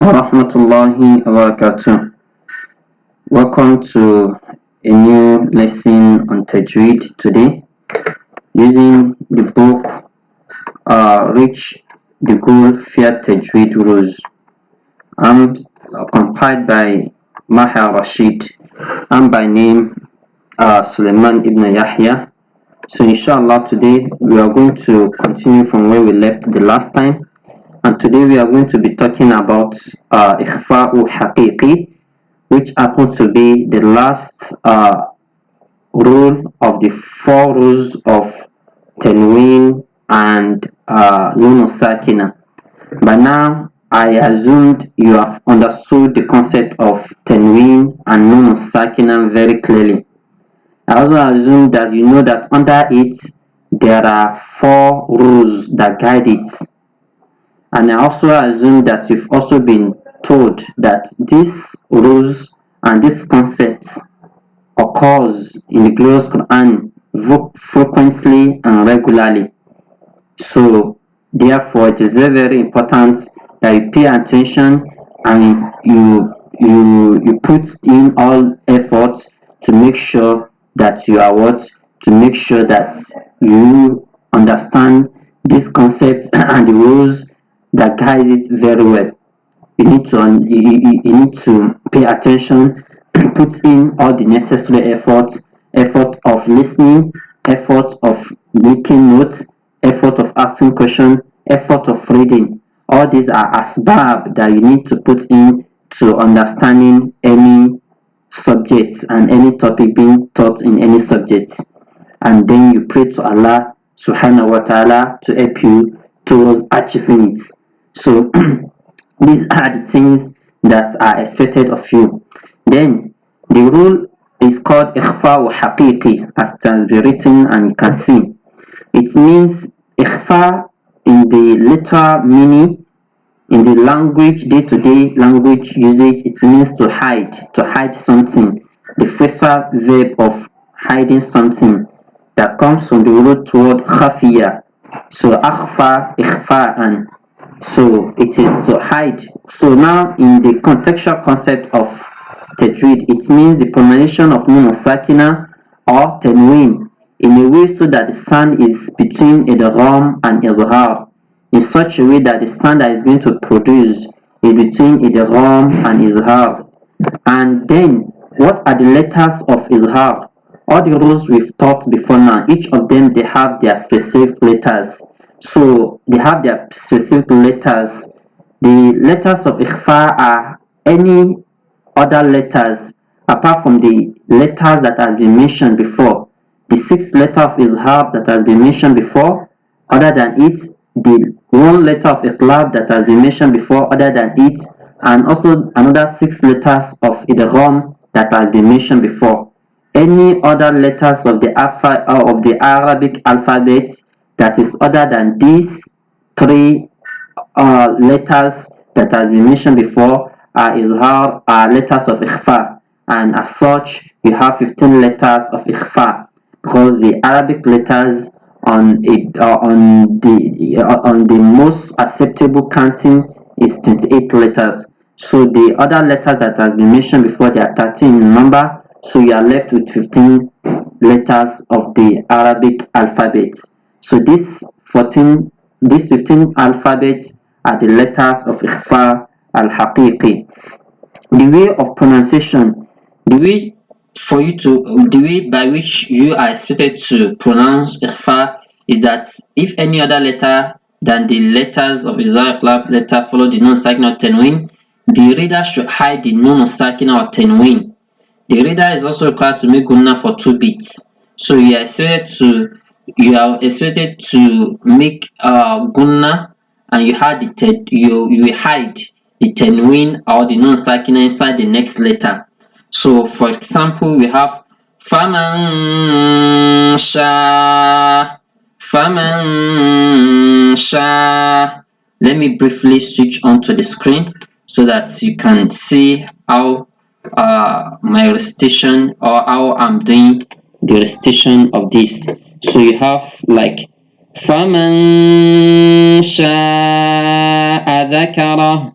Rahmatullahi wa barakatuh. Welcome to a new lesson on Tajweed today using the book Reach the Goal Fair Tajweed Rules. I'm compiled by Maha Rashid. I'm by name Suleiman Ibn Yahya. So inshallah today we are going to continue from where we left the last time. And today we are going to be talking about Ikhfa'u Haqiqi, which happens to be the last rule of the four rules of Tanween and Nun Sakina. By now, I assumed you have understood the concept of Tanween and Nun Sakina very clearly. I also assume that you know that under it, there are four rules that guide it. And I also assume that you've also been told that these rules and these concepts occurs in the glorious Qur'an frequently and regularly. So therefore it is very, very important that you pay attention and you put in all efforts to make sure that you are what? To make sure that you understand this concept and the rules that guide it very well. You need to pay attention, put in all the necessary effort of listening, effort of making notes, effort of asking questions, effort of reading. All these are asbab that you need to put in to understanding any subjects and any topic being taught in any subject. And then you pray to Allah subhanahu wa ta'ala to help you towards achieving it. So these are the things that are expected of you. Then the rule is called Ikhfa'u Haqiqi, as it has been written and you can see. It means Ikhfa in the literal meaning, in the language, day-to-day language usage, it means to hide something. The phrasal verb of hiding something that comes from the root word khafiya. So akhfa, ikhfa'an. So it is to hide. So now in the contextual concept of Tajweed, it means the pronunciation of Nun Sakina or Tanween in a way so that the sound is between Idgham and Izhar, in such a way that the sound that is going to produce is between Idgham and Izhar. And then what are the letters of Izhar? All the rules we've taught before now, each of them they have their specific letters. So they have their specific letters. The letters of Ikhfa are any other letters apart from the letters that has been mentioned before. The sixth letter of Izhar that has been mentioned before, other than it, the one letter of Iqlab that has been mentioned before, other than it, and also another 6 letters of Idgham that has been mentioned before. Any other letters of the Arabic alphabet that is other than these 3 letters that has been mentioned before are letters of Ikhfa, and as such you have 15 letters of Ikhfa, because the Arabic letters on the most acceptable counting is 28 letters. So the other letters that has been mentioned before, they are 13 in number, so you are left with 15 letters of the Arabic alphabet. So these 15 alphabets are the letters of Ikhfa al-Haqiqi. The way of pronunciation, the way by which you are expected to pronounce Ikhfa is that if any other letter than the letters of Izhar letter follow the Nun Sakina or Tanween, the reader should hide the Nun Sakina or Tanween. The reader is also required to make Gunna for 2 beats. So you are expected to make Gunna, and you hide the Tanween or the Nun Sakina inside the next letter. So for example, we have Faman Sha. Let me briefly switch on to the screen so that you can see how my recitation, or how I'm doing the recitation of this. So you have like Faman sha'a dhakara,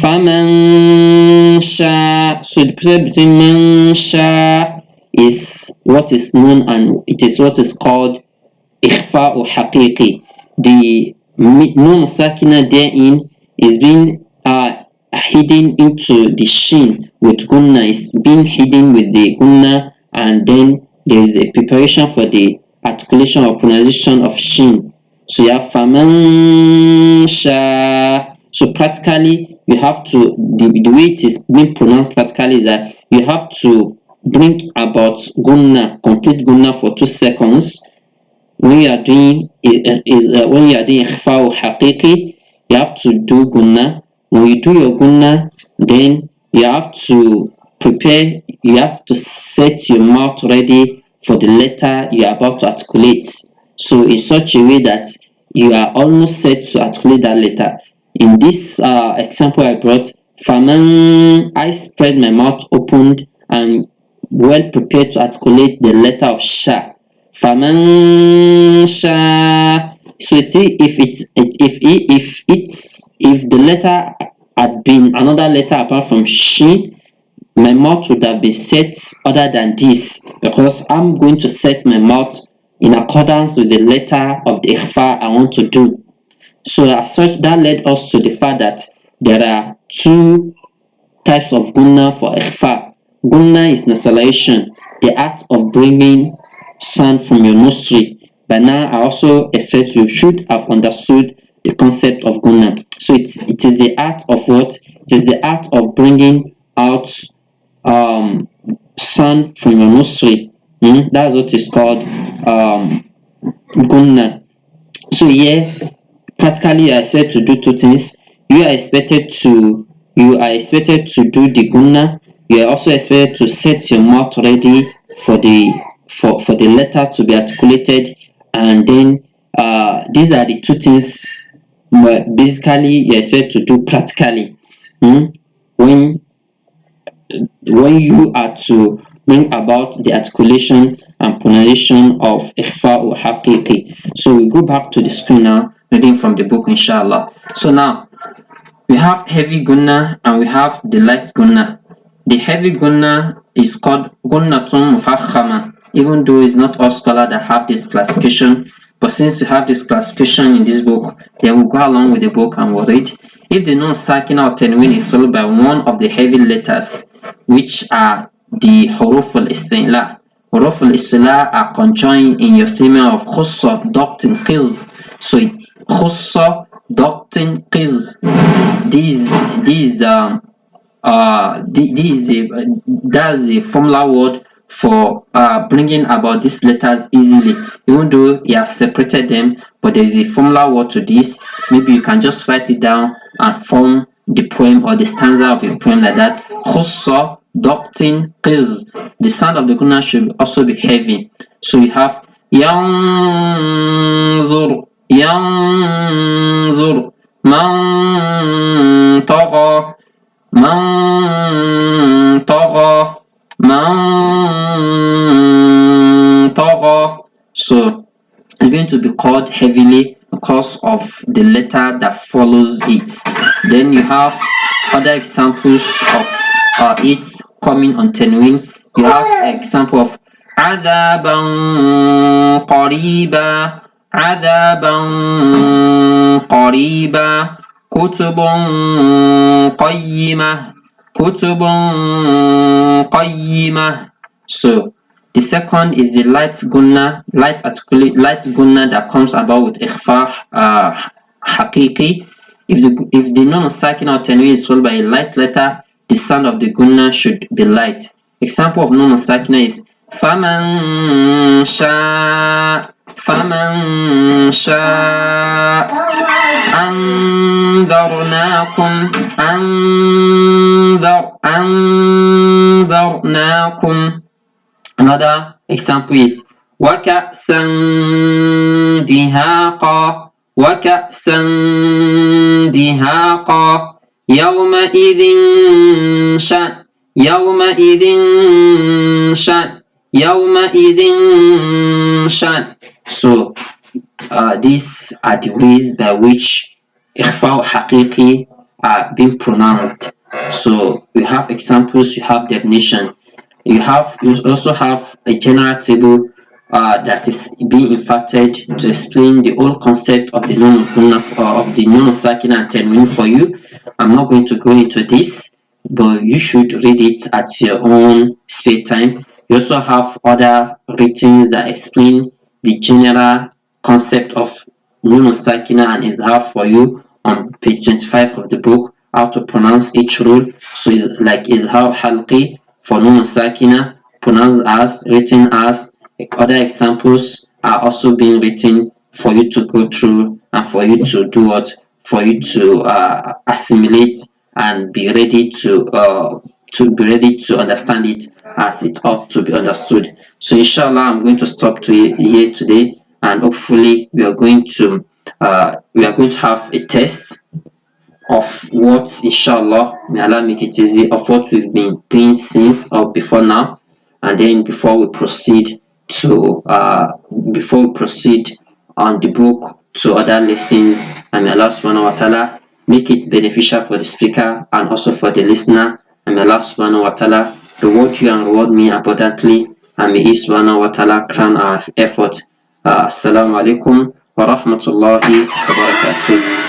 فَمَنْ شَاءَ. So the difference between man sha is what is known, and it is what is called ikhfa haqiqi. The nun sakina therein is being hidden into the shin with gunna, is being hidden with the gunna, and then there is a preparation for the articulation or pronunciation of shin. So you have faman sha. So practically you have to, the way it is being pronounced practically is that you have to bring about gunna, complete gunna for 2 seconds. When you are doing when you are doing ikhfa haqiqi, you have to do gunna. When you do your gunna, then you have to prepare, you have to set your mouth ready for the letter you are about to articulate. So in such a way that you are almost set to articulate that letter. In this example I brought, faman, I spread my mouth opened and well prepared to articulate the letter of sha. Faman sha. So if the letter had been another letter apart from shin, my mouth would have been set other than this, because I'm going to set my mouth in accordance with the letter of the ikhfa I want to do. So as such, that led us to the fact that there are 2 types of gunna for ikhfa. Gunna is nasalization, the act of bringing sound from your nostril. By now, I also expect you should have understood the concept of gunna. So it is the act of what? It is the act of bringing out sound from your nostril. That's what is called gunna. So here, practically, you are expected to do 2 things. You are expected to do the gunna. You are also expected to set your mouth ready for the letter to be articulated, and then these are the 2 things basically you are expected to do practically when you are to bring about the articulation and pronunciation of ikhfa or haqiqi. So we go back to the screen now, reading from the book, inshallah. So now we have heavy gunna and we have the light gunna. The heavy gunna is called gunnatun mufakhama, even though it's not all scholars that have this classification. But since we have this classification in this book, then we'll go along with the book and we'll read. If the non sakina or tanween is followed by one of the heavy letters, which are the huruf al-istila. Huruf al-istila are conjoined in your statement of khussa, doctrine, qiz. So khussa, doctrine, qiz. That's a formula word for bringing about these letters easily, even though he has separated them, but there's a formula word to this. Maybe you can just write it down and form the poem or the stanza of a poem like that. Khussa, doctrine, qiz. The sound of the gunna should also be heavy. So you have yanzur, yanzur, man tagha, من طغى, من طغى. So it's going to be called heavily because of the letter that follows it. Then you have other examples of it coming on tanween. You have an example of عذابا قريبا, عذابا قريبا, كتب قيمة, كتب قيمة. So the second is the light gunna, light gunna that comes about with ikhfa haqiqi. If the non sakina or tanween is followed by a light letter, the sound of the gunna should be light. Example of non sakina is faman sha, faman sha. أنذرناكم, أنذرناكم. Another example is وكأسا دهاقا, وكأسا دهاقا, يومئذ شأن, يومئذ شأن, يومئذ شأن. So these are the ways by which ikhfa haqiqi are being pronounced. So you have examples, you have definition, you also have a general table that is being inverted to explain the whole concept of the Nun Sakina and Tanween for you. I'm not going to go into this, but you should read it at your own spare time. You also have other writings that explain the general concept of Nun Sakina and Izhar for you on page 25 of the book, how to pronounce each rule. So it's like Izhar Halqi for Nun Sakina, pronounced as, written as. Other examples are also being written for you to go through and for you to do what? For you to assimilate and be ready to understand it as it ought to be understood. So inshallah, I'm going to stop here today, and hopefully we are going to have a test of what, inshallah, may Allah make it easy, of what we've been doing since or before now. And then before we proceed on the book to other lessons, and may Allah subhanahu wa ta'ala make it beneficial for the speaker and also for the listener, and may Allah subhanahu wa ta'ala reward you and reward me abundantly, and may He subhanahu wa ta'ala crown our effort. Assalamu alaikum wa rahmatullahi wa barakatuh.